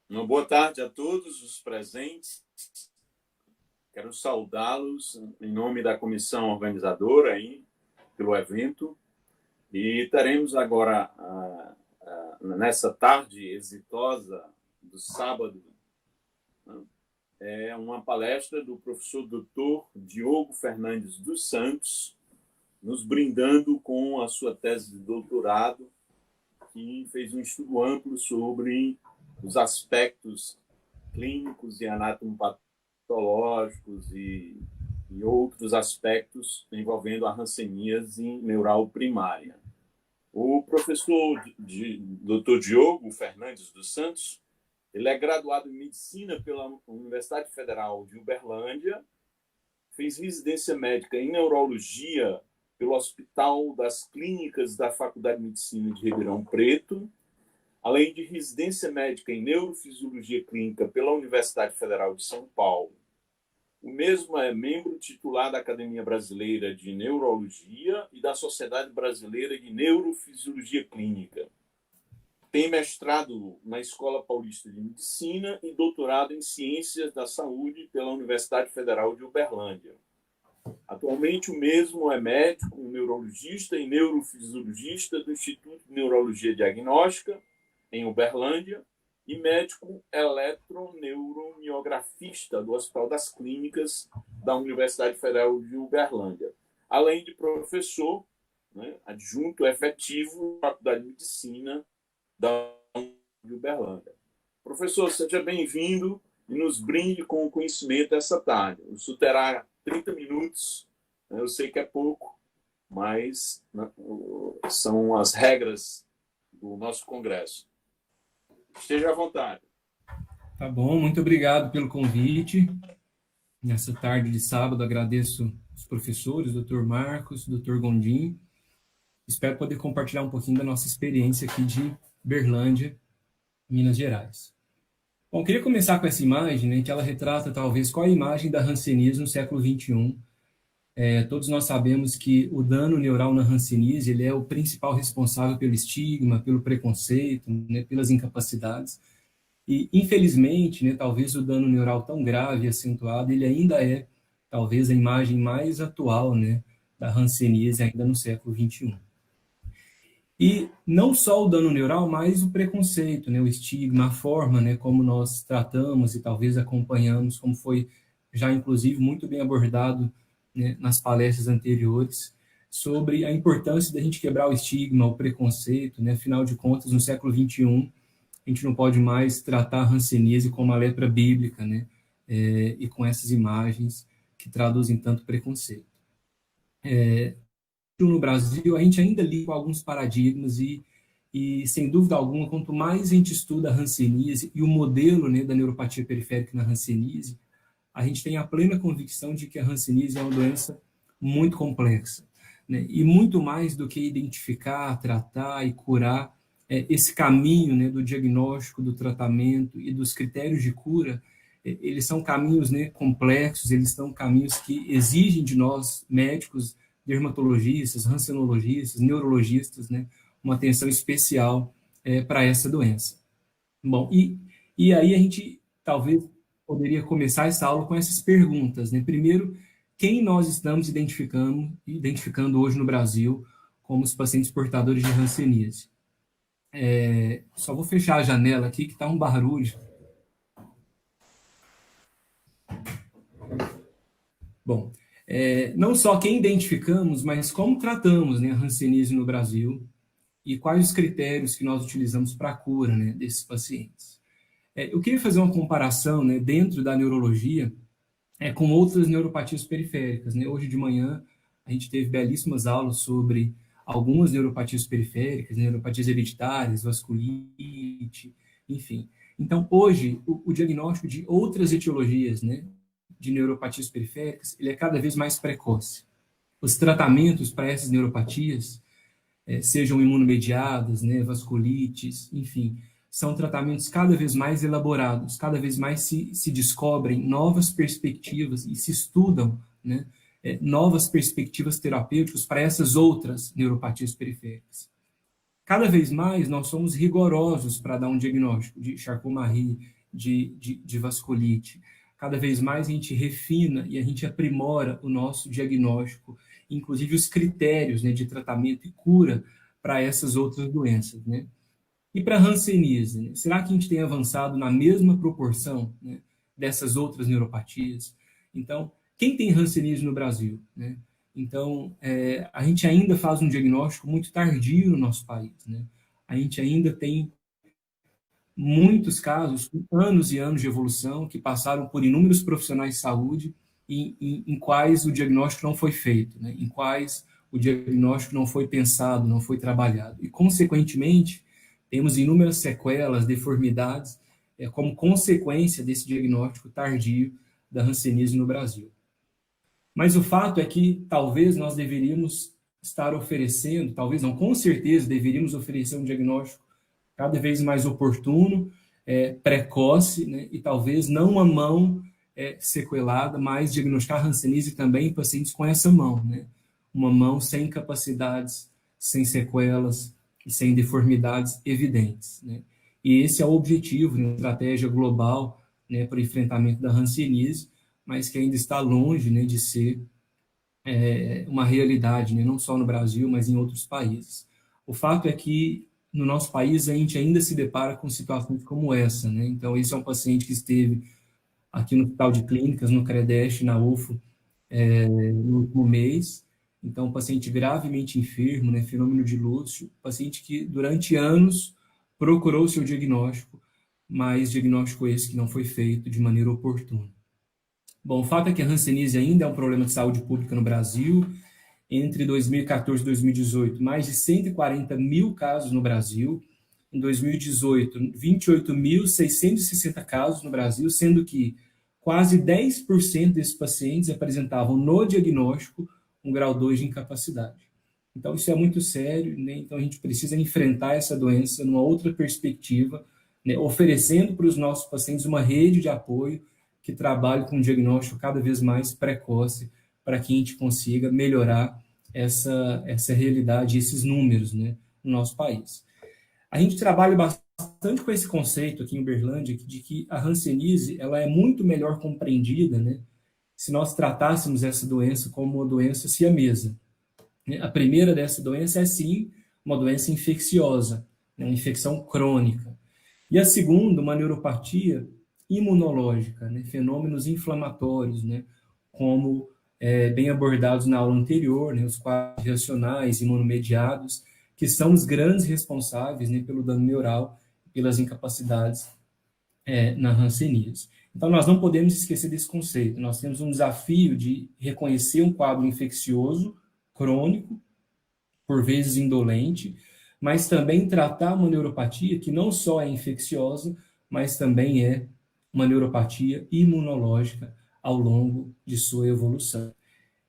Uma boa tarde a todos os presentes. Quero saudá-los em nome da comissão organizadora aí, pelo evento. E teremos agora, nessa tarde exitosa do sábado, uma palestra do professor Dr. Diogo Fernandes dos Santos, nos brindando com a sua tese de doutorado, que fez um estudo amplo sobre os aspectos clínicos e anatomopatológicos e outros aspectos envolvendo a hanseníase neural primária. O professor Dr. Diogo Fernandes dos Santos, ele é graduado em medicina pela Universidade Federal de Uberlândia, fez residência médica em neurologia pelo Hospital das Clínicas da Faculdade de Medicina de Ribeirão Preto, além de residência médica em neurofisiologia clínica pela Universidade Federal de São Paulo. O mesmo é membro titular da Academia Brasileira de Neurologia e da Sociedade Brasileira de Neurofisiologia Clínica. Tem mestrado na Escola Paulista de Medicina e doutorado em Ciências da Saúde pela Universidade Federal de Uberlândia. Atualmente, o mesmo é médico, neurologista e neurofisiologista do Instituto de Neurologia Diagnóstica, em Uberlândia, e médico eletroneuromiografista do Hospital das Clínicas da Universidade Federal de Uberlândia, além de professor, adjunto efetivo da Faculdade de Medicina da Universidade de Uberlândia. Professor, seja bem-vindo e nos brinde com o conhecimento essa tarde. Isso terá 30 minutos, eu sei que é pouco, mas são as regras do nosso congresso. Esteja à vontade. Tá bom, muito obrigado pelo convite. Nessa tarde de sábado, agradeço os professores, Dr. Marcos, Dr. Gondim. Espero poder compartilhar um pouquinho da nossa experiência aqui de Berlândia, Minas Gerais. Bom, queria começar com essa imagem, né, que ela retrata talvez qual é a imagem da hanseníase no século XXI. Todos nós sabemos que o dano neural na hanseníase ele é o principal responsável pelo estigma, pelo preconceito, né, pelas incapacidades. E, infelizmente, né, talvez o dano neural tão grave e acentuado, ele ainda é, talvez, a imagem mais atual, né, da hanseníase ainda no século XXI. E não só o dano neural, mas o preconceito, né, o estigma, a forma, né, como nós tratamos e talvez acompanhamos, como foi já, inclusive, muito bem abordado, né, nas palestras anteriores, sobre a importância da gente quebrar o estigma, o preconceito, né, afinal de contas, no século XXI, a gente não pode mais tratar a hanseníase como a lepra bíblica, né, e com essas imagens que traduzem tanto preconceito. No Brasil, a gente ainda lida com alguns paradigmas e, sem dúvida alguma, quanto mais a gente estuda a hanseníase e o modelo, né, da neuropatia periférica na hanseníase, a gente tem a plena convicção de que a hanseníase é uma doença muito complexa, né? E muito mais do que identificar, tratar e curar, esse caminho, né, do diagnóstico, do tratamento e dos critérios de cura, eles são caminhos, né, complexos, eles são caminhos que exigem de nós, médicos, dermatologistas, hansenologistas, neurologistas, né, uma atenção especial para essa doença. Bom, e aí a gente talvez poderia começar essa aula com essas perguntas, né? Primeiro, quem nós estamos identificando hoje no Brasil como os pacientes portadores de hanseníase? Só vou fechar a janela aqui, que está um barulho. Bom, não só quem identificamos, mas como tratamos, né, a hanseníase no Brasil e quais os critérios que nós utilizamos para a cura, né, desses pacientes. Eu queria fazer uma comparação, né, dentro da neurologia com outras neuropatias periféricas, né? Hoje de manhã a gente teve belíssimas aulas sobre algumas neuropatias periféricas, neuropatias hereditárias, vasculite, enfim. Então, hoje, o diagnóstico de outras etiologias, né, de neuropatias periféricas, ele é cada vez mais precoce. Os tratamentos para essas neuropatias, sejam imunomediadas, né, vasculites, enfim, são tratamentos cada vez mais elaborados, cada vez mais se descobrem novas perspectivas e se estudam, né, novas perspectivas terapêuticas para essas outras neuropatias periféricas. Cada vez mais nós somos rigorosos para dar um diagnóstico de Charcot-Marie, de vasculite. Cada vez mais a gente refina e a gente aprimora o nosso diagnóstico, inclusive os critérios, né, de tratamento e cura para essas outras doenças, né? E para a hanseníase, né? Será que a gente tem avançado na mesma proporção, né, dessas outras neuropatias? Então, quem tem hanseníase no Brasil, né? Então, a gente ainda faz um diagnóstico muito tardio no nosso país, né? A gente ainda tem muitos casos, com anos e anos de evolução, que passaram por inúmeros profissionais de saúde em quais o diagnóstico não foi feito, né? Em quais o diagnóstico não foi pensado, não foi trabalhado. E, consequentemente, temos inúmeras sequelas, deformidades, como consequência desse diagnóstico tardio da hanseníase no Brasil. Mas o fato é que talvez nós deveríamos estar oferecendo, talvez não, com certeza deveríamos oferecer um diagnóstico cada vez mais oportuno, precoce, né, e talvez não uma mão sequelada, mas diagnosticar hanseníase também em pacientes com essa mão, né, uma mão sem capacidades, sem sequelas e sem deformidades evidentes, né. E esse é o objetivo de uma estratégia global, né, para o enfrentamento da hanseníase, mas que ainda está longe, né, de ser uma realidade, né, não só no Brasil, mas em outros países. O fato é que no nosso país a gente ainda se depara com situações como essa, né? Então, esse é um paciente que esteve aqui no Hospital de Clínicas, no CREDEST, na UFO, no último mês. Então, um paciente gravemente enfermo, né? Fenômeno de Lúcio, paciente que durante anos procurou o seu diagnóstico, mas diagnóstico esse que não foi feito de maneira oportuna. Bom, o fato é que a hanseníase ainda é um problema de saúde pública no Brasil. Entre 2014 e 2018, mais de 140 mil casos no Brasil. Em 2018, 28.660 casos no Brasil, sendo que quase 10% desses pacientes apresentavam no diagnóstico um grau 2 de incapacidade. Então, isso é muito sério, né? Então, a gente precisa enfrentar essa doença numa outra perspectiva, né? Oferecendo para os nossos pacientes uma rede de apoio que trabalhe com um diagnóstico cada vez mais precoce, para que a gente consiga melhorar essa realidade, esses números, né, no nosso país. A gente trabalha bastante com esse conceito aqui em Uberlândia, de que a hanseníase ela é muito melhor compreendida, né, se nós tratássemos essa doença como uma doença siamesa. A primeira dessa doença é, sim, uma doença infecciosa, né, uma infecção crônica. E a segunda, uma neuropatia imunológica, né, fenômenos inflamatórios, né, como bem abordados na aula anterior, né, os quadros reacionais, imunomediados, que são os grandes responsáveis, né, pelo dano neural, pelas incapacidades na hanseníase. Então, nós não podemos esquecer desse conceito. Nós temos um desafio de reconhecer um quadro infeccioso, crônico, por vezes indolente, mas também tratar uma neuropatia que não só é infecciosa, mas também é uma neuropatia imunológica ao longo de sua evolução.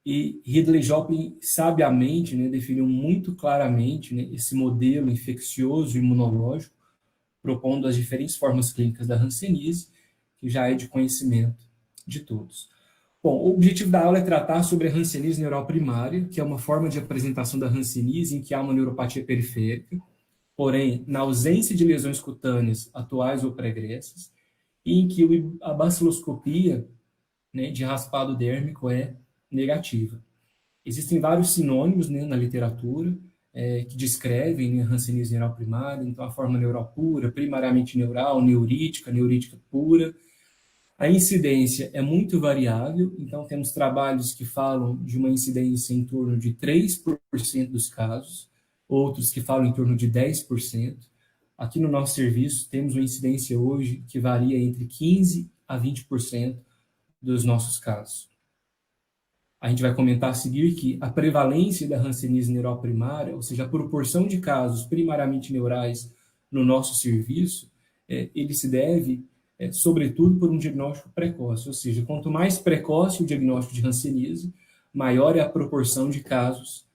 E Ridley Joplin, sabiamente, né, definiu muito claramente, né, esse modelo infeccioso imunológico, propondo as diferentes formas clínicas da hanseníase, que já é de conhecimento de todos. Bom, o objetivo da aula é tratar sobre a hanseníase neural primária, que é uma forma de apresentação da hanseníase em que há uma neuropatia periférica, porém, na ausência de lesões cutâneas atuais ou pregressas, e em que a baciloscopia, né, de raspado dérmico é negativa. Existem vários sinônimos, né, na literatura que descrevem, né, a hanseníase neural primária, então a forma neural pura, primariamente neural, neurítica pura. A incidência é muito variável, então temos trabalhos que falam de uma incidência em torno de 3% dos casos, outros que falam em torno de 10%. Aqui no nosso serviço temos uma incidência hoje que varia entre 15% a 20% dos nossos casos. A gente vai comentar a seguir que a prevalência da hanseníase neural primária, ou seja, a proporção de casos primariamente neurais no nosso serviço, ele se deve, sobretudo, por um diagnóstico precoce, ou seja, quanto mais precoce o diagnóstico de hanseníase, maior é a proporção de casos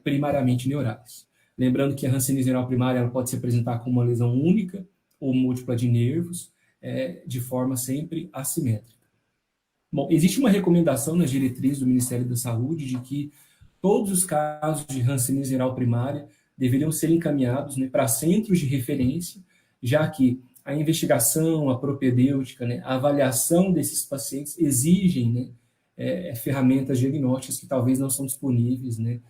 primariamente neurais. Lembrando que a hanseníase neural primária ela pode se apresentar como uma lesão única ou múltipla de nervos, de forma sempre assimétrica. Bom, existe uma recomendação nas diretrizes do Ministério da Saúde de que todos os casos de hanseníase neural primária deveriam ser encaminhados, né, para centros de referência, já que a investigação, a propedêutica, né, a avaliação desses pacientes exigem, né, ferramentas diagnósticas que talvez não são disponíveis, né,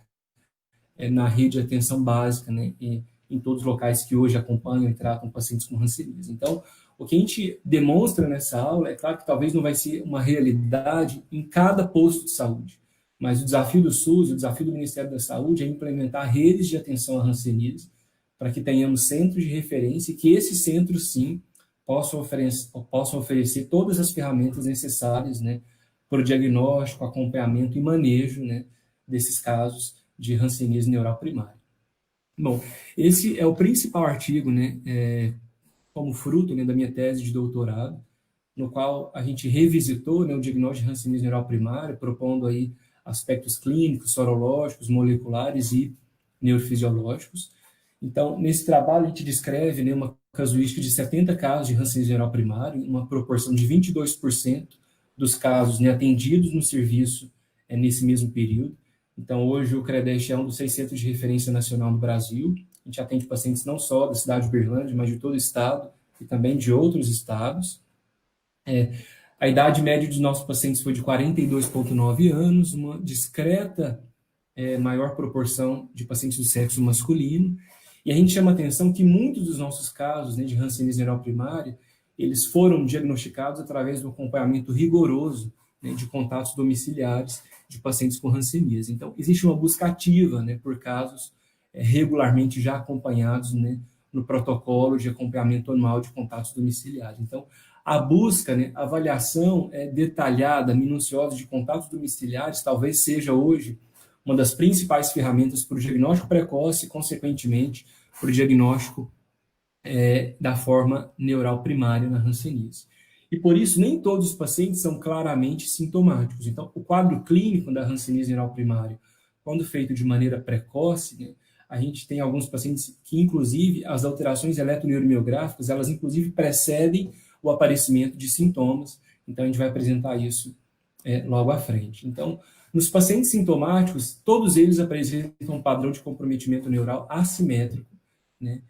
na rede de atenção básica, né, em todos os locais que hoje acompanham e tratam pacientes com hanseníase. Então, o que a gente demonstra nessa aula, é claro que talvez não vai ser uma realidade em cada posto de saúde, mas o desafio do SUS, o desafio do Ministério da Saúde é implementar redes de atenção à hanseníase para que tenhamos centros de referência e que esses centros, sim, possam oferecer todas as ferramentas necessárias, né, para o diagnóstico, acompanhamento e manejo, né, desses casos de hanseníase neural primária. Bom, esse é o principal artigo, né, como fruto, né, da minha tese de doutorado, no qual a gente revisitou, né, o diagnóstico de hanseníase neural primária, propondo aí aspectos clínicos, sorológicos, moleculares e neurofisiológicos. Então, nesse trabalho, a gente descreve, né, uma casuística de 70 casos de hanseníase neural primária, uma proporção de 22% dos casos, né, atendidos no serviço nesse mesmo período. Então, hoje o CREDEST é um dos 6 centros de referência nacional no Brasil. A gente atende pacientes não só da cidade de Uberlândia, mas de todo o estado e também de outros estados. A idade média dos nossos pacientes foi de 42,9 anos, uma discreta maior proporção de pacientes do sexo masculino. E a gente chama a atenção que muitos dos nossos casos, né, de hanseníase neural primária, eles foram diagnosticados através do acompanhamento rigoroso, né, de contatos domiciliares de pacientes com hanseníase. Então, existe uma busca ativa, né, por casos regularmente já acompanhados, né, no protocolo de acompanhamento anual de contatos domiciliares. Então, a busca, né, a avaliação detalhada, minuciosa de contatos domiciliares talvez seja hoje uma das principais ferramentas para o diagnóstico precoce e, consequentemente, para o diagnóstico da forma neural primária na hanseníase. E, por isso, nem todos os pacientes são claramente sintomáticos. Então, o quadro clínico da hanseníase neural primária, quando feito de maneira precoce, né, a gente tem alguns pacientes que, inclusive, as alterações eletroneuromiográficas, elas, inclusive, precedem o aparecimento de sintomas. Então, a gente vai apresentar isso logo à frente. Então, nos pacientes sintomáticos, todos eles apresentam um padrão de comprometimento neural assimétrico, né,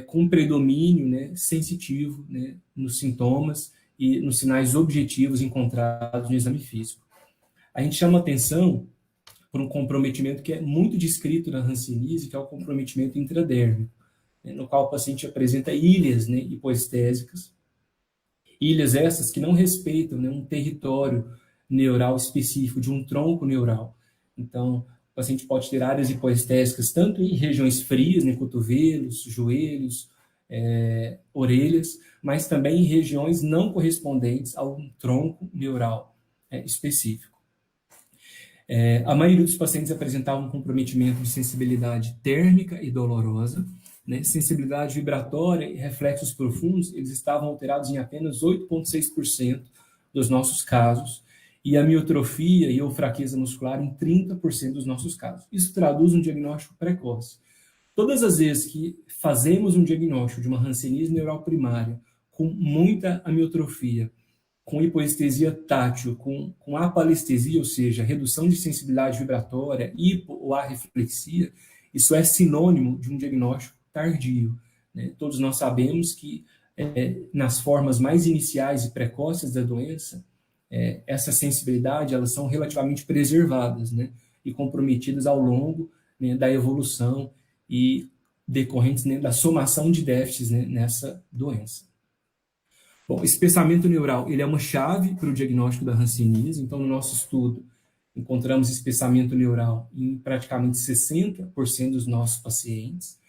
com predomínio, né, sensitivo, né, nos sintomas e nos sinais objetivos encontrados no exame físico. A gente chama atenção por um comprometimento que é muito descrito na hanseníase, que é o comprometimento intradérmico, né, no qual o paciente apresenta ilhas, né, hipoestésicas, ilhas essas que não respeitam, né, um território neural específico, de um tronco neural. Então, o paciente pode ter áreas hipoestésicas tanto em regiões frias, né, cotovelos, joelhos, orelhas, mas também em regiões não correspondentes a um tronco neural específico. A maioria dos pacientes apresentavam um comprometimento de sensibilidade térmica e dolorosa, né? Sensibilidade vibratória e reflexos profundos, eles estavam alterados em apenas 8,6% dos nossos casos, e a miotrofia ou fraqueza muscular em 30% dos nossos casos. Isso traduz um diagnóstico precoce. Todas as vezes que fazemos um diagnóstico de uma hanseníase neural primária com muita amiotrofia, com hipoestesia tátil, com apalestesia, ou seja, redução de sensibilidade vibratória, hipo ou arreflexia, isso é sinônimo de um diagnóstico tardio, né? Todos nós sabemos que nas formas mais iniciais e precoces da doença, essa sensibilidade, elas são relativamente preservadas, né, e comprometidas ao longo, né, da evolução e decorrentes, né, da somação de déficits, né, nessa doença. Bom, espessamento neural, ele é uma chave para o diagnóstico da hanseníase. Então, no nosso estudo, encontramos espessamento neural em praticamente 60% dos nossos pacientes.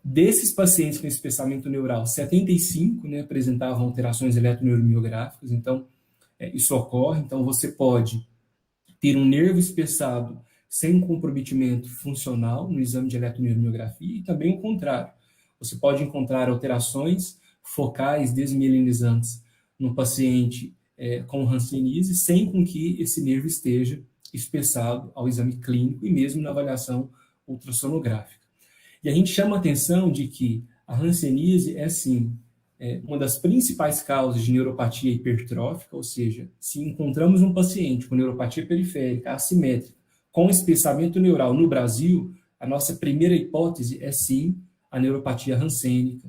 Desses pacientes com espessamento neural, 75, né, apresentavam alterações eletroneuromiográficas. Então, isso ocorre. Então, você pode ter um nervo espessado sem comprometimento funcional no exame de eletroneuromiografia, e também o contrário. Você pode encontrar alterações focais desmielinizantes no paciente com hanseníase, sem com que esse nervo esteja espessado ao exame clínico e mesmo na avaliação ultrassonográfica. E a gente chama a atenção de que a hanseníase é, sim, uma das principais causas de neuropatia hipertrófica, ou seja, se encontramos um paciente com neuropatia periférica assimétrica com espessamento neural no Brasil, a nossa primeira hipótese é, sim, a neuropatia hansênica,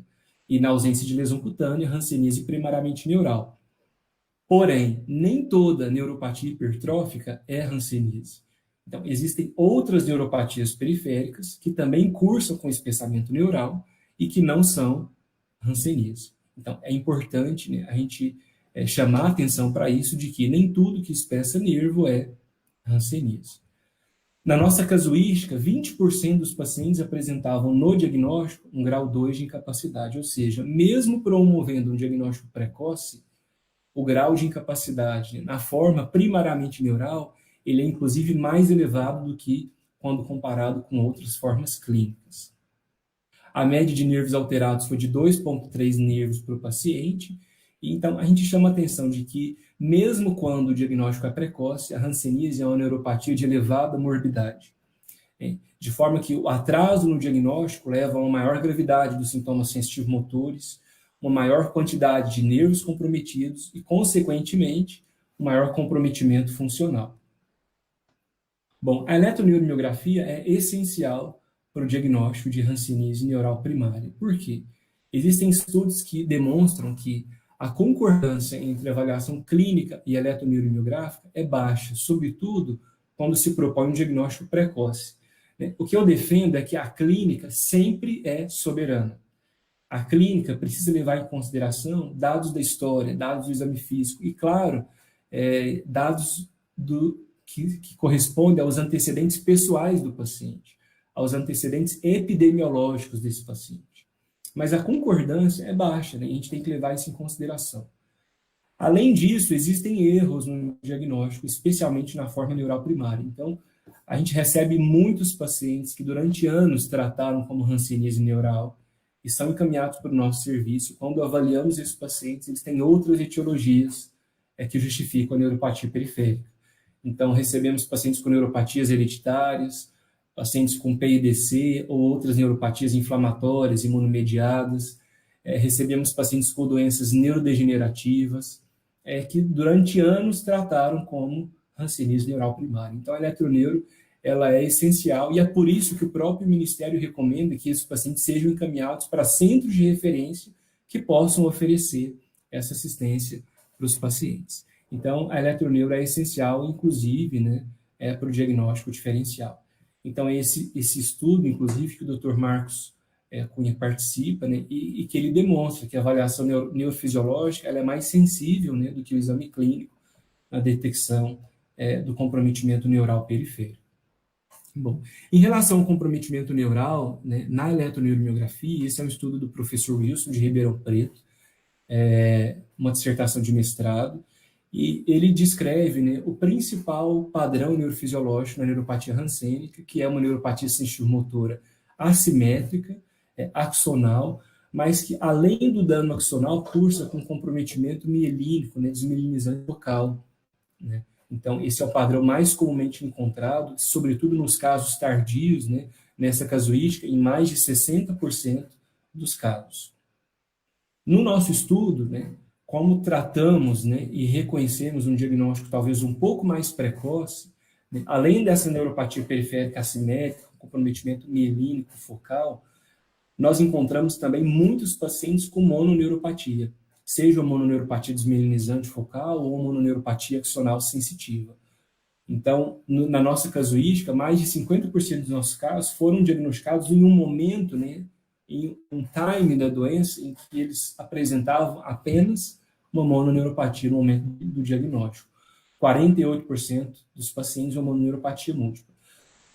e na ausência de lesão cutânea, hanseníase primariamente neural. Porém, nem toda neuropatia hipertrófica é hanseníase. Então, existem outras neuropatias periféricas que também cursam com espessamento neural e que não são hanseníase. Então, é importante, né, a gente chamar a atenção para isso, de que nem tudo que espessa nervo é hanseníase. Na nossa casuística, 20% dos pacientes apresentavam no diagnóstico um grau 2 de incapacidade, ou seja, mesmo promovendo um diagnóstico precoce, o grau de incapacidade na forma primariamente neural, ele é inclusive mais elevado do que quando comparado com outras formas clínicas. A média de nervos alterados foi de 2,3 nervos por paciente, e então a gente chama a atenção de que, mesmo quando o diagnóstico é precoce, a hanseníase é uma neuropatia de elevada morbidade, de forma que o atraso no diagnóstico leva a uma maior gravidade dos sintomas sensitivo-motores, uma maior quantidade de nervos comprometidos e, consequentemente, um maior comprometimento funcional. Bom, a eletroneuromiografia é essencial para o diagnóstico de hanseníase neural primária. Por quê? Existem estudos que demonstram que a concordância entre avaliação clínica e eletroneuromiográfica é baixa, sobretudo quando se propõe um diagnóstico precoce. O que eu defendo é que a clínica sempre é soberana. A clínica precisa levar em consideração dados da história, dados do exame físico e, claro, dados que correspondem aos antecedentes pessoais do paciente, aos antecedentes epidemiológicos desse paciente. Mas a concordância é baixa, né? A gente tem que levar isso em consideração. Além disso, existem erros no diagnóstico, especialmente na forma neural primária. Então, a gente recebe muitos pacientes que durante anos trataram como hanseníase neural e são encaminhados para o nosso serviço. Quando avaliamos esses pacientes, eles têm outras etiologias que justificam a neuropatia periférica. Então, recebemos pacientes com neuropatias hereditárias, pacientes com PIDC ou outras neuropatias inflamatórias, imunomediadas. Recebemos pacientes com doenças neurodegenerativas, que durante anos trataram como hanseníase neural primária. Então, a eletroneuro ela é essencial e é por isso que o próprio Ministério recomenda que esses pacientes sejam encaminhados para centros de referência que possam oferecer essa assistência para os pacientes. Então, a eletroneuro é essencial, inclusive, né, para o diagnóstico diferencial. Então, esse estudo, inclusive, que o Dr. Marcos Cunha participa, né, e que ele demonstra que a avaliação neurofisiológica ela é mais sensível, né, do que o exame clínico na detecção do comprometimento neural periférico. Bom, em relação ao comprometimento neural, né, na eletroneuromiografia, esse é um estudo do professor Wilson de Ribeirão Preto, uma dissertação de mestrado, e ele descreve, né, o principal padrão neurofisiológico na neuropatia hansênica, que é uma neuropatia sensitivo-motora assimétrica, axonal, mas que, além do dano axonal, cursa com comprometimento mielínico, né, desmielinizante focal, né? Então, esse é o padrão mais comumente encontrado, sobretudo nos casos tardios, né, nessa casuística, em mais de 60% dos casos. No nosso estudo, né, como tratamos, né, e reconhecemos um diagnóstico talvez um pouco mais precoce, né, além dessa neuropatia periférica assimétrica, comprometimento mielínico focal, nós encontramos também muitos pacientes com mononeuropatia, seja uma mononeuropatia desmielinizante focal ou uma mononeuropatia axonal sensitiva. Então, na nossa casuística, mais de 50% dos nossos casos foram diagnosticados em um momento, né, em um time da doença em que eles apresentavam apenas uma mononeuropatia no momento do diagnóstico. 48% dos pacientes uma mononeuropatia múltipla.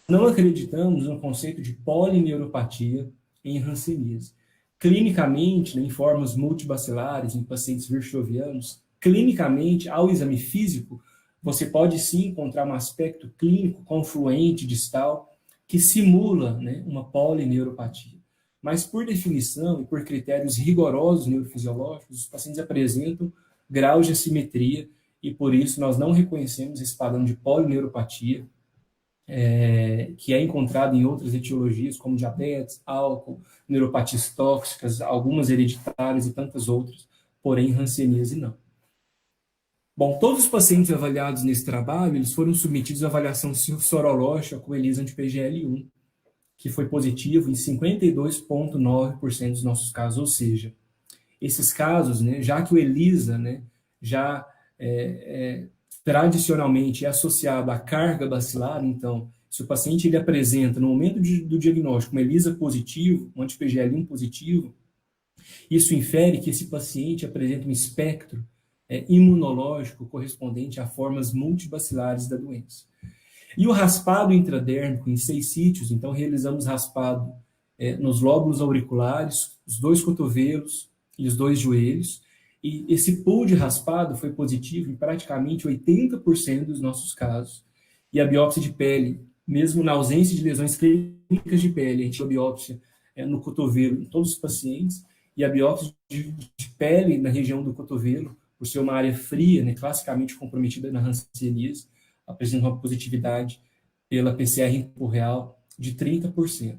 Não acreditamos no conceito de polineuropatia em hanseníase. Clinicamente, né, em formas multibacelares, em pacientes virchovianos, clinicamente, ao exame físico, você pode sim encontrar um aspecto clínico confluente, distal, que simula, né, uma polineuropatia. Mas, por definição e por critérios rigorosos neurofisiológicos, os pacientes apresentam graus de assimetria e, por isso, nós não reconhecemos esse padrão de polineuropatia, que é encontrado em outras etiologias, como diabetes, álcool, neuropatias tóxicas, algumas hereditárias e tantas outras, porém, hanseníase não. Bom, todos os pacientes avaliados nesse trabalho, eles foram submetidos à avaliação sorológica com ELISA anti-PGL1, que foi positivo em 52,9% dos nossos casos, ou seja, esses casos, né, já que o ELISA, né, já tradicionalmente é associado à carga bacilar, então, se o paciente ele apresenta, no momento do diagnóstico, um ELISA positivo, um anti-PGL1 positivo, isso infere que esse paciente apresenta um espectro imunológico correspondente a formas multibacilares da doença. E o raspado intradérmico em 6 sítios, então realizamos raspado nos lóbulos auriculares, os 2 cotovelos e os 2 joelhos, e esse pool de raspado foi positivo em praticamente 80% dos nossos casos. E a biópsia de pele, mesmo na ausência de lesões clínicas de pele, a gente fez a biópsia no cotovelo em todos os pacientes, e a biópsia de pele na região do cotovelo, por ser uma área fria, né, classicamente comprometida na hanseníase, apresenta uma positividade pela PCR em tempo real de 30%.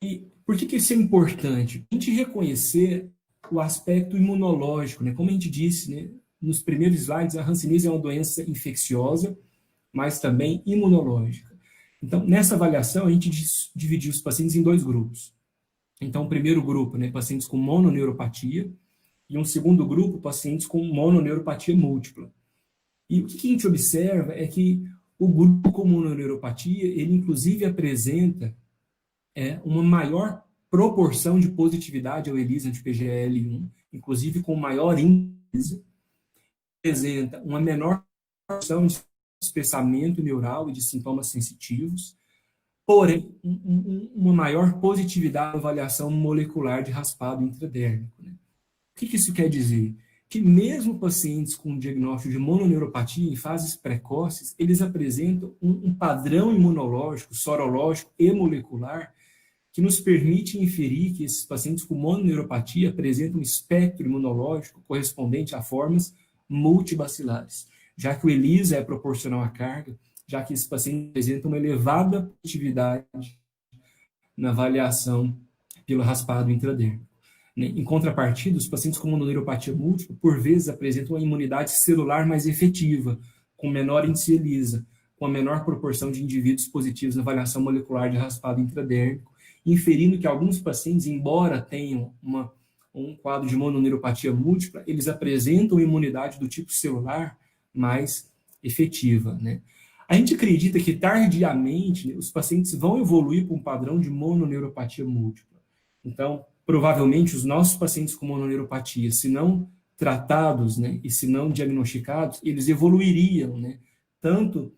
E por que isso é importante? A gente reconhecer o aspecto imunológico, né? Como a gente disse, né, nos primeiros slides, a hanseníase é uma doença infecciosa, mas também imunológica. Então, nessa avaliação, a gente dividiu os pacientes em 2 grupos. Então, o primeiro grupo, né, pacientes com mononeuropatia, e um segundo grupo, pacientes com mononeuropatia múltipla. E o que a gente observa é que o grupo com mononeuropatia, ele inclusive apresenta uma maior proporção de positividade ao ELISA anti-PGL1, inclusive com maior índice, apresenta uma menor proporção de espessamento neural e de sintomas sensitivos, porém, uma maior positividade na avaliação molecular de raspado intradérmico. Né? O que isso quer dizer? Que mesmo pacientes com diagnóstico de mononeuropatia em fases precoces, eles apresentam um padrão imunológico, sorológico e molecular que nos permite inferir que esses pacientes com mononeuropatia apresentam um espectro imunológico correspondente a formas multibacilares, já que o ELISA é proporcional à carga, já que esses pacientes apresentam uma elevada positividade na avaliação pelo raspado intradérmico. Em contrapartida, os pacientes com mononeuropatia múltipla, por vezes, apresentam uma imunidade celular mais efetiva, com menor índice ELISA, com a menor proporção de indivíduos positivos na avaliação molecular de raspado intradérmico, inferindo que alguns pacientes, embora tenham um quadro de mononeuropatia múltipla, eles apresentam imunidade do tipo celular mais efetiva, né? A gente acredita que, tardiamente, né, os pacientes vão evoluir para um padrão de mononeuropatia múltipla. Então, provavelmente, os nossos pacientes com mononeuropatia, se não tratados, né, e se não diagnosticados, eles evoluiriam, né, tanto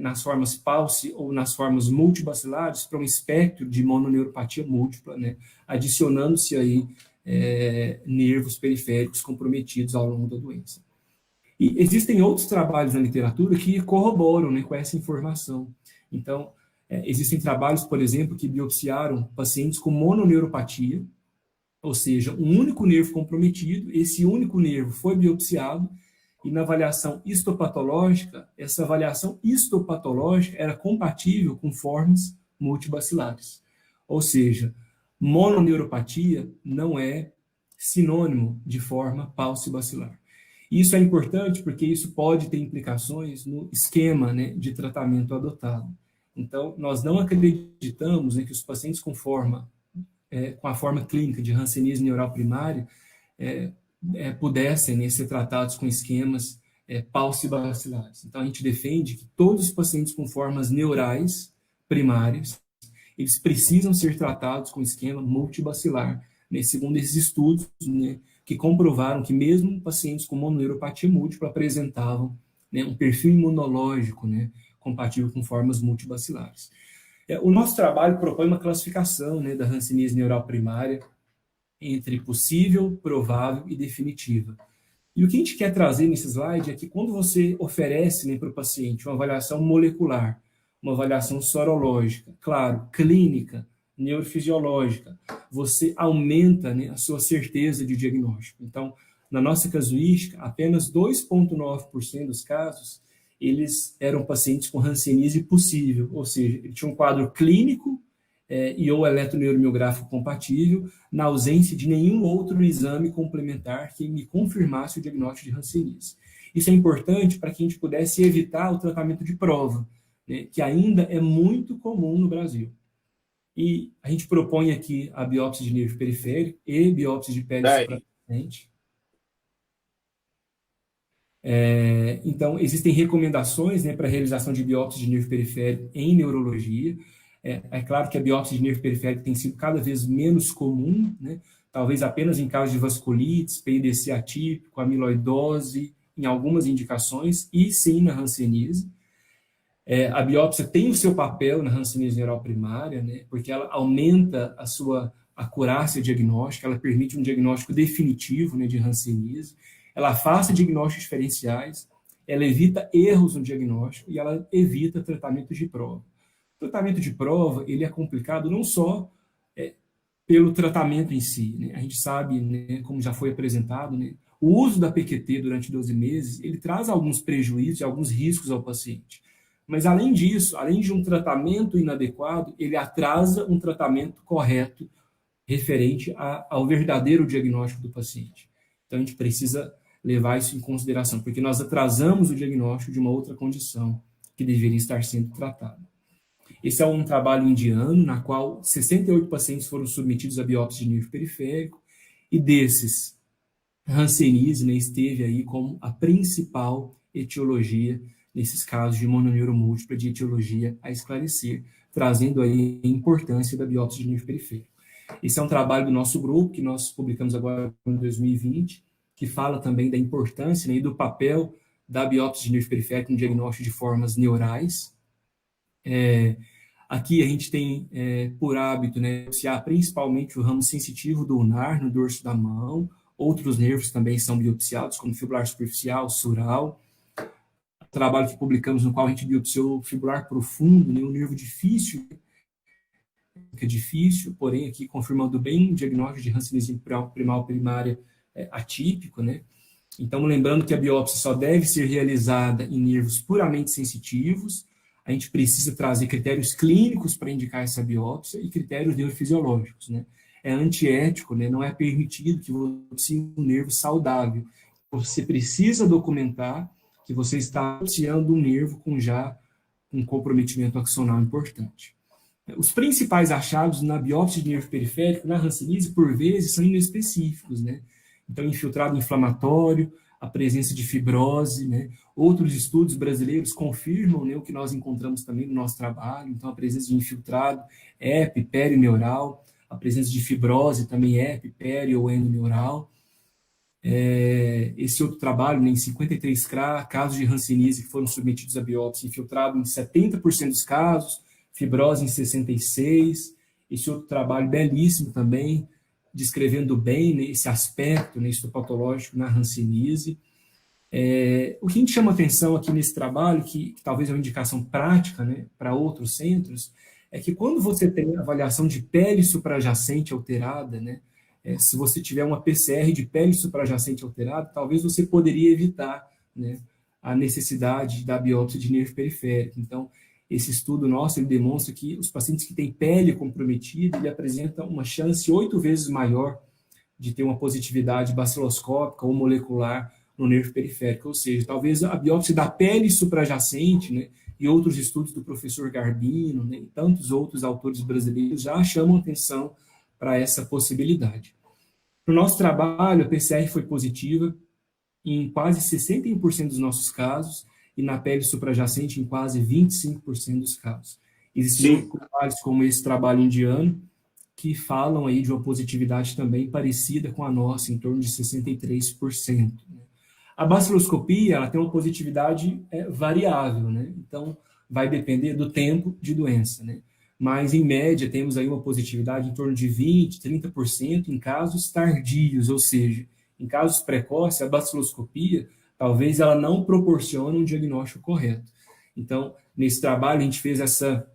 nas formas Pulse ou nas formas multibacilares para um espectro de mononeuropatia múltipla, né, adicionando-se aí nervos periféricos comprometidos ao longo da doença. E existem outros trabalhos na literatura que corroboram, né, com essa informação. Então, existem trabalhos, por exemplo, que biopsiaram pacientes com mononeuropatia, ou seja, um único nervo comprometido, esse único nervo foi biopsiado, e na avaliação histopatológica, essa avaliação histopatológica era compatível com formas multibacilares. Ou seja, mononeuropatia não é sinônimo de forma paucibacilar. Isso é importante porque isso pode ter implicações no esquema, né, de tratamento adotado. Então, nós não acreditamos, né, que os pacientes com a forma clínica de hanseníase neural primária pudessem, né, ser tratados com esquemas paucibacilares. Então, a gente defende que todos os pacientes com formas neurais primárias, eles precisam ser tratados com esquema multibacilar, né, segundo esses estudos, né, que comprovaram que mesmo pacientes com mononeuropatia múltipla apresentavam, né, um perfil imunológico, né, compatível com formas multibacilares. O nosso trabalho propõe uma classificação, né, da hanseníase neural primária entre possível, provável e definitiva. E o que a gente quer trazer nesse slide é que quando você oferece, né, para o paciente uma avaliação molecular, uma avaliação sorológica, claro, clínica, neurofisiológica, você aumenta, né, a sua certeza de diagnóstico. Então, na nossa casuística, apenas 2,9% dos casos, eles eram pacientes com hanseníase possível, ou seja, ele tinha um quadro clínico e ou eletroneuromiográfico compatível, na ausência de nenhum outro exame complementar que me confirmasse o diagnóstico de hanseníase. Isso é importante para que a gente pudesse evitar o tratamento de prova, né, que ainda é muito comum no Brasil. E a gente propõe aqui a biópsia de nervo periférico e biópsia de pele suprajacente. Então, existem recomendações, né, para a realização de biópsia de nervo periférico em neurologia. É claro que a biópsia de nervo periférico tem sido cada vez menos comum, né, talvez apenas em casos de vasculites, PIDC atípico, amiloidose, em algumas indicações, e sim na hanseníase. A biópsia tem o seu papel na hanseníase neural primária, né, porque ela aumenta a sua acurácia diagnóstica, ela permite um diagnóstico definitivo, né, de hanseníase, ela afasta diagnósticos diferenciais, ela evita erros no diagnóstico e ela evita tratamentos de prova. O tratamento de prova, ele é complicado não só pelo tratamento em si, né? A gente sabe, né, como já foi apresentado, né, o uso da PQT durante 12 meses, ele traz alguns prejuízos e alguns riscos ao paciente. Mas, além disso, além de um tratamento inadequado, ele atrasa um tratamento correto referente ao verdadeiro diagnóstico do paciente. Então, a gente precisa levar isso em consideração, porque nós atrasamos o diagnóstico de uma outra condição que deveria estar sendo tratada. Esse é um trabalho indiano, na qual 68 pacientes foram submetidos a biópsia de nervo periférico, e desses, hanseníase, né, esteve aí como a principal etiologia nesses casos de mononeuromúltipla de etiologia a esclarecer, trazendo aí a importância da biópsia de nervo periférico. Esse é um trabalho do nosso grupo, que nós publicamos agora em 2020, que fala também da importância, né, e do papel da biópsia de nervo periférico no diagnóstico de formas neurais. Aqui a gente tem por hábito, né, biopsiar principalmente o ramo sensitivo do ulnar, no dorso da mão. Outros nervos também são biopsiados, como fibular superficial, sural. Trabalho que publicamos no qual a gente biopsiou o fibular profundo, né, um nervo difícil, que é difícil, porém aqui confirmando bem o diagnóstico de hanseníase primal primária atípico, né? Então, lembrando que a biópsia só deve ser realizada em nervos puramente sensitivos. A gente precisa trazer critérios clínicos para indicar essa biópsia e critérios neurofisiológicos, né? É antiético, né? Não é permitido que você biopsie um nervo saudável. Você precisa documentar que você está biopsiando um nervo com já um comprometimento axonal importante. Os principais achados na biópsia de nervo periférico, na hanseníase, por vezes, são inespecíficos, né? Então, infiltrado inflamatório, a presença de fibrose, né? Outros estudos brasileiros confirmam, né, o que nós encontramos também no nosso trabalho. Então, a presença de infiltrado epi, perineural, a presença de fibrose também epi, peri ou endoneural. Esse outro trabalho, né, em 53 casos de hanseníase que foram submetidos à biópsia, infiltrado em 70% dos casos, fibrose em 66%. Esse outro trabalho belíssimo também, descrevendo bem, né, esse aspecto, né, histopatológico na hanseníase. O que a gente chama atenção aqui nesse trabalho, que talvez é uma indicação prática, né, para outros centros, é que quando você tem avaliação de pele suprajacente alterada, né, se você tiver uma PCR de pele suprajacente alterada, talvez você poderia evitar, né, a necessidade da biópsia de nervo periférico. Então, esse estudo nosso, ele demonstra que os pacientes que têm pele comprometida, ele apresenta uma chance 8 vezes maior de ter uma positividade baciloscópica ou molecular no nervo periférico, ou seja, talvez a biópsia da pele suprajacente, né, e outros estudos do professor Garbino, né, e tantos outros autores brasileiros já chamam atenção para essa possibilidade. No nosso trabalho, a PCR foi positiva em quase 61% dos nossos casos, e na pele suprajacente em quase 25% dos casos. Existem trabalhos como esse trabalho indiano, que falam aí de uma positividade também parecida com a nossa, em torno de 63%. Né? A baciloscopia, ela tem uma positividade variável, né? Então, vai depender do tempo de doença, né? Mas, em média, temos aí uma positividade em torno de 20%, 30% em casos tardios, ou seja, em casos precoces, a baciloscopia, talvez ela não proporcione um diagnóstico correto. Então, nesse trabalho, a gente fez essa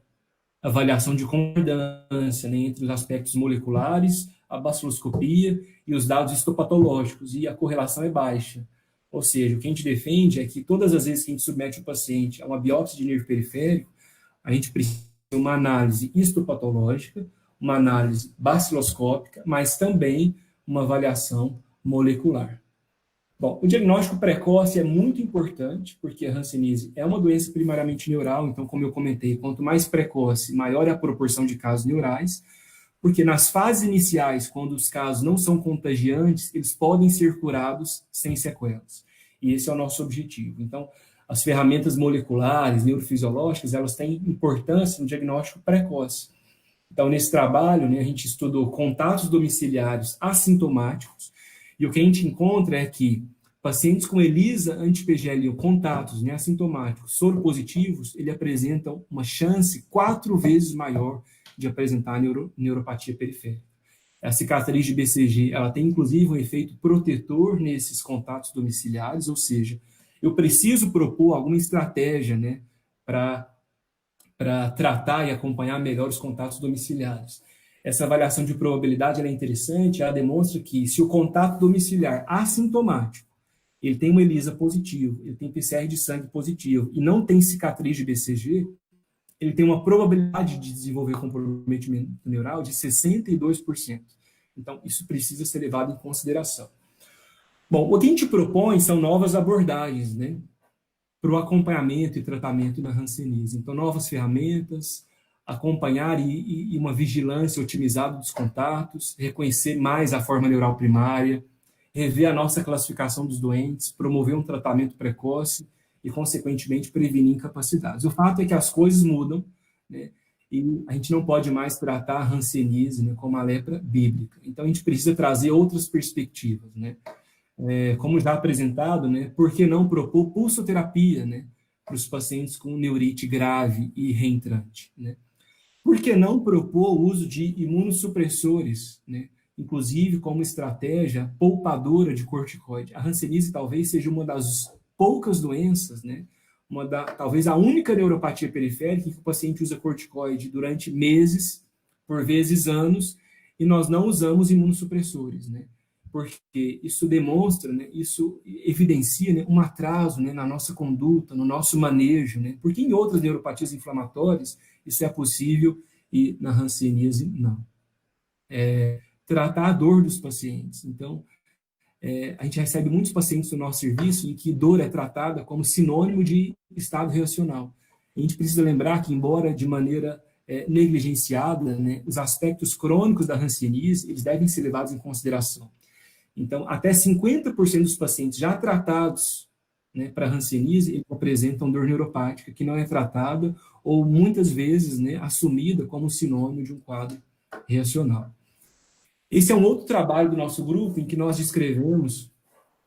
avaliação de concordância, né, entre os aspectos moleculares, a baciloscopia e os dados histopatológicos, e a correlação é baixa. Ou seja, o que a gente defende é que todas as vezes que a gente submete o paciente a uma biópsia de nervo periférico, a gente precisa de uma análise histopatológica, uma análise baciloscópica, mas também uma avaliação molecular. Bom, Bom, o diagnóstico precoce é muito importante, porque a hanseníase é uma doença primariamente neural, então, como eu comentei, quanto mais precoce, maior é a proporção de casos neurais, porque nas fases iniciais, quando os casos não são contagiantes, eles podem ser curados sem sequelas. E esse é o nosso objetivo. Então, as ferramentas moleculares, neurofisiológicas, elas têm importância no diagnóstico precoce. Então, nesse trabalho, né, a gente estudou contatos domiciliares assintomáticos, e o que a gente encontra é que pacientes com ELISA anti-PGL ou contatos, né, assintomáticos soropositivos, ele apresentam uma chance 4 vezes maior de apresentar neuropatia periférica. A cicatriz de BCG, ela tem inclusive um efeito protetor nesses contatos domiciliares, ou seja, eu preciso propor alguma estratégia, né, para tratar e acompanhar melhor os contatos domiciliares. Essa avaliação de probabilidade ela é interessante, ela demonstra que se o contato domiciliar assintomático, ele tem uma ELISA positivo, ele tem PCR de sangue positivo e não tem cicatriz de BCG, ele tem uma probabilidade de desenvolver comprometimento neural de 62%. Então, isso precisa ser levado em consideração. Bom, o que a gente propõe são novas abordagens, né, para o acompanhamento e tratamento da hanseníase. Então, novas ferramentas, acompanhar e uma vigilância otimizada dos contatos, reconhecer mais a forma neural primária, rever a nossa classificação dos doentes, promover um tratamento precoce e, consequentemente, prevenir incapacidades. O fato é que as coisas mudam, né, e a gente não pode mais tratar a hanseníase, né, como a lepra bíblica. Então, a gente precisa trazer outras perspectivas, né? Como já apresentado, né, por que não propor pulsoterapia, né, para os pacientes com neurite grave e reentrante, né? Por que não propor o uso de imunossupressores, né, inclusive como estratégia poupadora de corticoide? A hanseníase talvez seja uma das poucas doenças, né, talvez a única neuropatia periférica em que o paciente usa corticoide durante meses, por vezes anos, e nós não usamos imunossupressores, né? Porque isso demonstra, né, isso evidencia, né, um atraso, né, na nossa conduta, no nosso manejo, né, porque em outras neuropatias inflamatórias isso é possível e na hanseníase não. Tratar a dor dos pacientes. Então, a gente recebe muitos pacientes no nosso serviço em que dor é tratada como sinônimo de estado reacional. A gente precisa lembrar que, embora de maneira negligenciada, né, os aspectos crônicos da hanseníase, eles devem ser levados em consideração. Então, até 50% dos pacientes já tratados, né, para hanseníase, eles apresentam dor neuropática que não é tratada ou muitas vezes, né, assumida como sinônimo de um quadro reacional. Esse é um outro trabalho do nosso grupo em que nós descrevemos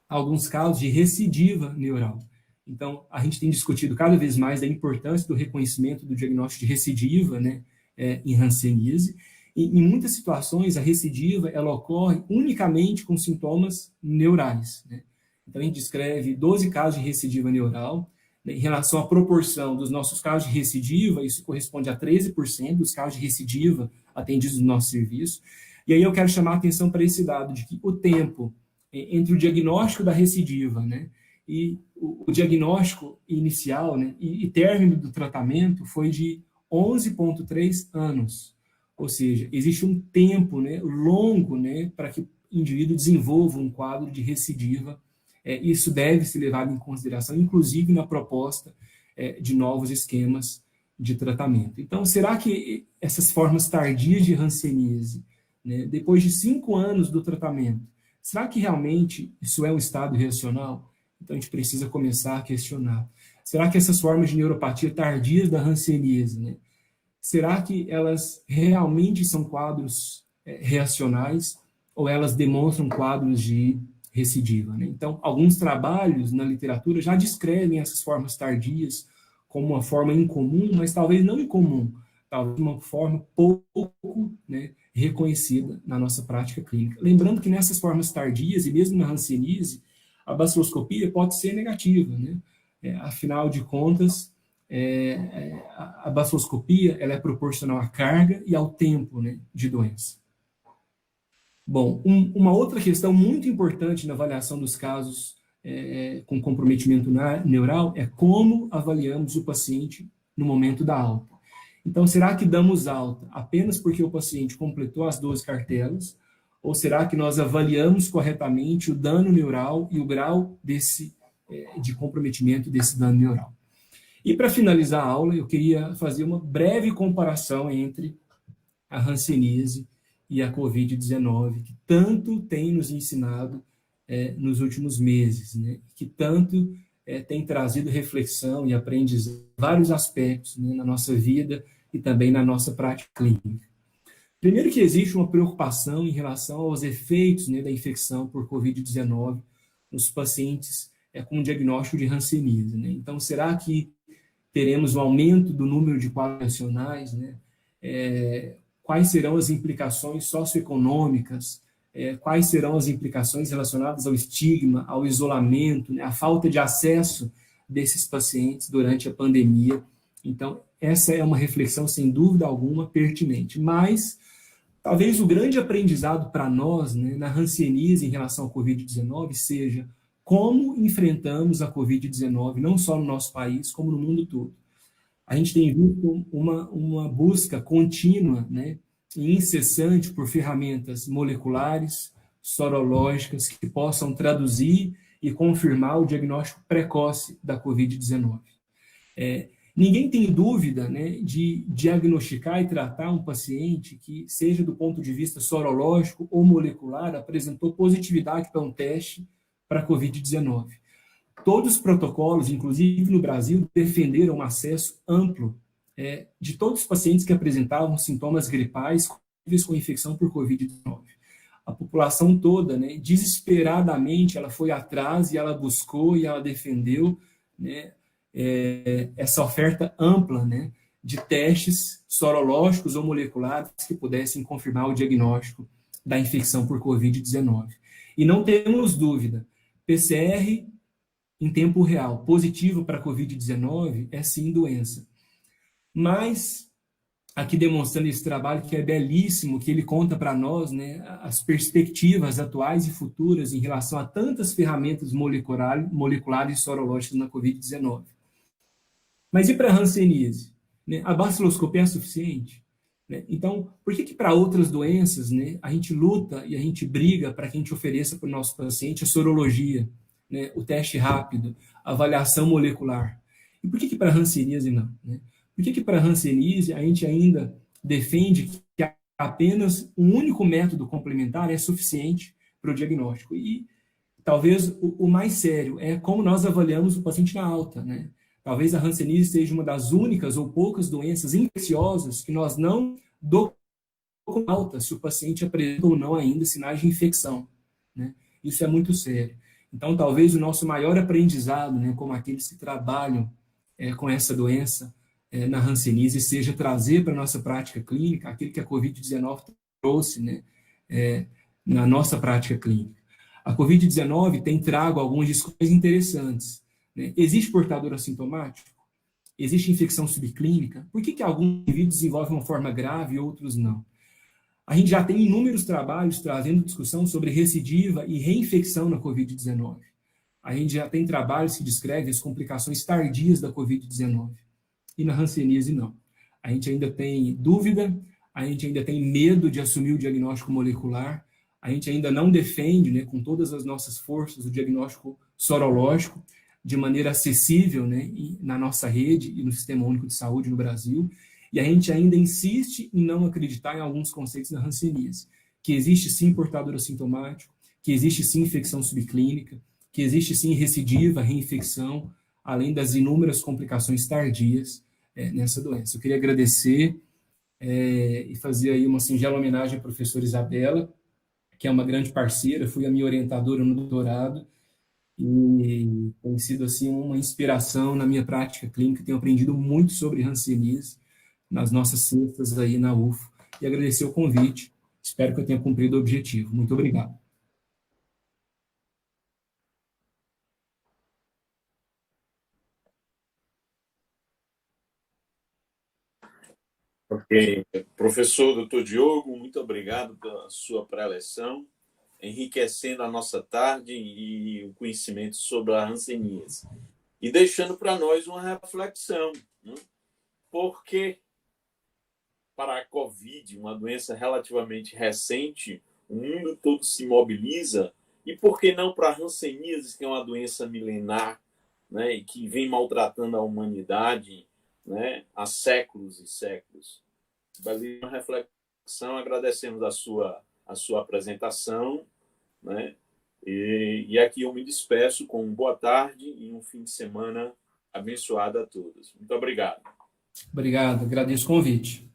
alguns casos de recidiva neural. Então, a gente tem discutido cada vez mais a importância do reconhecimento do diagnóstico de recidiva, né, em hanseníase. Em muitas situações, a recidiva ela ocorre unicamente com sintomas neurais, né? Então, a gente descreve 12 casos de recidiva neural. Né? Em relação à proporção dos nossos casos de recidiva, isso corresponde a 13% dos casos de recidiva atendidos no nosso serviço. E aí eu quero chamar a atenção para esse dado de que o tempo entre o diagnóstico da recidiva, né, e o diagnóstico inicial, né, e término do tratamento foi de 11,3 anos. Ou seja, existe um tempo, né, longo, né, para que o indivíduo desenvolva um quadro de recidiva. Isso deve ser levado em consideração, inclusive na proposta de novos esquemas de tratamento. Então, será que essas formas tardias de hanseníase, né, depois de 5 anos do tratamento, será que realmente isso é um estado reacional? Então, a gente precisa começar a questionar. Será que essas formas de neuropatia tardias da hanseníase, né, será que elas realmente são quadros reacionais ou elas demonstram quadros de recidiva, né? Então, alguns trabalhos na literatura já descrevem essas formas tardias como uma forma incomum, mas talvez não incomum, talvez uma forma pouco, né, reconhecida na nossa prática clínica. Lembrando que nessas formas tardias, e mesmo na hanseníase, a baciloscopia pode ser negativa, né? Afinal de contas, a baciloscopia ela é proporcional à carga e ao tempo, né, de doença. Bom, uma outra questão muito importante na avaliação dos casos com comprometimento neural é como avaliamos o paciente no momento da alta. Então, será que damos alta apenas porque o paciente completou as 12 cartelas, Ou será que nós avaliamos corretamente o dano neural e o grau de comprometimento desse dano neural? E para finalizar a aula, eu queria fazer uma breve comparação entre a hanseníase e a Covid-19, que tanto tem nos ensinado nos últimos meses, né? Que tanto tem trazido reflexão e aprendizado em vários aspectos, né, na nossa vida e também na nossa prática clínica. Primeiro que existe uma preocupação em relação aos efeitos, né, da infecção por Covid-19 nos pacientes com diagnóstico de hanseníase, né? Então, será que teremos um aumento do número de quadros nacionais, né? Quais serão as implicações socioeconômicas, quais serão as implicações relacionadas ao estigma, ao isolamento, né? À falta de acesso desses pacientes durante a pandemia. Então, essa é uma reflexão, sem dúvida alguma, pertinente. Mas, talvez o grande aprendizado para nós, né, na hanseníase em relação ao Covid-19 seja como enfrentamos a Covid-19, não só no nosso país, como no mundo todo. A gente tem visto uma busca contínua, né, e incessante por ferramentas moleculares, sorológicas, que possam traduzir e confirmar o diagnóstico precoce da Covid-19. Ninguém tem dúvida, né, de diagnosticar e tratar um paciente que, seja do ponto de vista sorológico ou molecular, apresentou positividade para um teste para a Covid-19. Todos os protocolos, inclusive no Brasil, defenderam um acesso amplo de todos os pacientes que apresentavam sintomas gripais com infecção por Covid-19. A população toda, né, desesperadamente, ela foi atrás e ela buscou e ela defendeu, né, essa oferta ampla, né, de testes sorológicos ou moleculares que pudessem confirmar o diagnóstico da infecção por Covid-19. E não temos dúvida, PCR em tempo real, positivo para Covid-19, é sim doença. Mas, aqui demonstrando esse trabalho que é belíssimo, que ele conta para nós, né, as perspectivas atuais e futuras em relação a tantas ferramentas moleculares e sorológicas na Covid-19. Mas e para a hanseníase? Né? A baciloscopia é suficiente? Né? Então, por que para outras doenças, né, a gente luta e a gente briga para que a gente ofereça para o nosso paciente a sorologia, né, o teste rápido, a avaliação molecular? E por que para a hanseníase não? Né? Por que para a hanseníase a gente ainda defende que apenas um único método complementar é suficiente para o diagnóstico? E talvez o mais sério é como nós avaliamos o paciente na alta, né? Talvez a hanseníase seja uma das únicas ou poucas doenças infecciosas que nós não com alta se o paciente apresenta ou não ainda sinais de infecção, né? Isso é muito sério. Então, talvez o nosso maior aprendizado, né, como aqueles que trabalham com essa doença na hanseníase, seja trazer para a nossa prática clínica aquilo que a Covid-19 trouxe, né, na nossa prática clínica. A Covid-19 tem trago algumas discussões interessantes. Né? Existe portador assintomático? Existe infecção subclínica? Por que alguns indivíduos desenvolvem uma forma grave e outros não? A gente já tem inúmeros trabalhos trazendo discussão sobre recidiva e reinfecção na Covid-19. A gente já tem trabalhos que descrevem as complicações tardias da Covid-19. E na hanseníase, não. A gente ainda tem dúvida, a gente ainda tem medo de assumir o diagnóstico molecular, a gente ainda não defende, né, com todas as nossas forças, o diagnóstico sorológico de maneira acessível, né, na nossa rede e no Sistema Único de Saúde no Brasil, e a gente ainda insiste em não acreditar em alguns conceitos da hanseníase, que existe sim portador assintomático, que existe sim infecção subclínica, que existe sim recidiva, reinfecção, além das inúmeras complicações tardias nessa doença. Eu queria agradecer e fazer aí uma singela homenagem à professora Isabela, que é uma grande parceira, fui a minha orientadora no doutorado, e tem sido assim uma inspiração na minha prática clínica, tenho aprendido muito sobre hanseníase nas nossas cestas aí na UFO, e agradecer o convite, espero que eu tenha cumprido o objetivo. Muito obrigado. Ok. Professor Dr. Diogo, muito obrigado pela sua preleção, enriquecendo a nossa tarde e o conhecimento sobre a hanseníase. E deixando para nós uma reflexão, né? Porque para a COVID, uma doença relativamente recente, o mundo todo se mobiliza, e por que não para a hanseníase, que é uma doença milenar, né, e que vem maltratando a humanidade, né, há séculos e séculos. Belíssima reflexão, agradecemos a sua apresentação, né, e aqui eu me despeço com boa tarde e um fim de semana abençoado a todos. Muito obrigado. Obrigado, agradeço o convite.